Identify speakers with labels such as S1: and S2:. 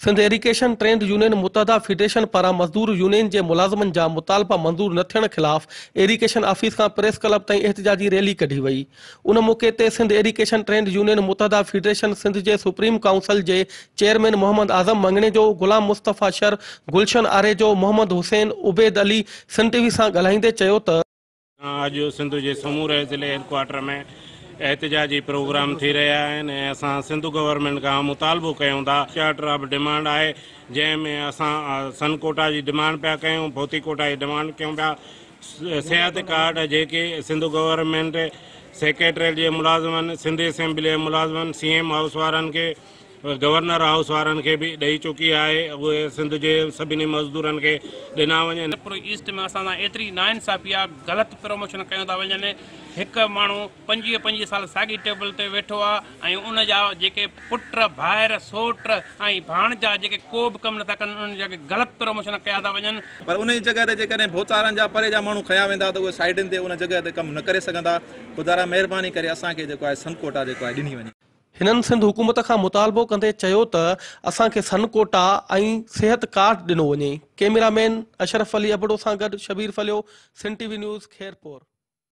S1: Sindh irrigation trade union मुतहदा federation पारां मजदूर यूनियन के मुलाजमन जा मुतालबा मंजूर न थियण खिलाफ एरीगेशन ऑफिस का प्रेस क्लब ताईं एहतजाजी रैली कढी वई। उन मौके ते सिंध एरीगेशन ट्रेड यूनियन मुतहदा फेडरेशन सिंध के सुप्रीम काउंसिल के चेयरमैन मोहम्मद आजम मंगणे जो, गुलाम मुस्तफ़ा शर, गुलशन आरे जो, मोहम्मद हुसैन, उबैद अली सिंध टीवी सां ॻाल्हाईंदे चयो त
S2: अज सिंध के समूरे जिले हेडक्वार्टर में एहतजाजी प्रोग्राम थी रहा है। असां सिंध गवर्नमेंट का मुतालबो कयूं था। चार्टर ऑफ डिमांड है जैमें असां सन कोटा की डिमांड पिया कयूं, भौतिक कोटा की डिमांड कयूं पिया। सिहत कार्ड जेके सिंध गवर्नमेंट सेक्रेटरीट के मुलाजमन, सिंध असेंबली के मुलाजमन, CM हाउस वारन के, गवर्नर हाउस वारन के भी ॾेई चुकी है। वो सिंध के सभी मजदूरन के ॾिना वञनि।
S3: पूरे ईस्ट में असां एतरी नाइंसाफ़ी आहे, गलत प्रमोशन कयूं था वञनि। एक माण्हू 25 साल साॻी टेबल ते वेठो आहे ऐं उन जा जेके पुट भाइर सोट ऐं भाणजा जेके को बि कमु नथा कनि, उन जा गलत प्रमोशन कया था वञनि।
S4: पर उन जगह ते जेकॾहिं भोचारनि जा परे जा माण्हू खया वेंदा त उहे साइडनि ते उन जगह ते कमु न करे सघंदा। ख़ुदा महिरबानी करे असांखे जेको आहे सनकोटा जेको आहे ॾिनी वञे।
S1: हिनन सिंध हुकूमत का मुतालबो कंदे चयो त असांखे सनकोटा ऐं सेहत कार्ड ॾिनो वञे। कैमरामैन अशरफ अली अबड़ो सां गॾु शबीर फलियो, सिंध टीवी न्यूज़, खैरपुर।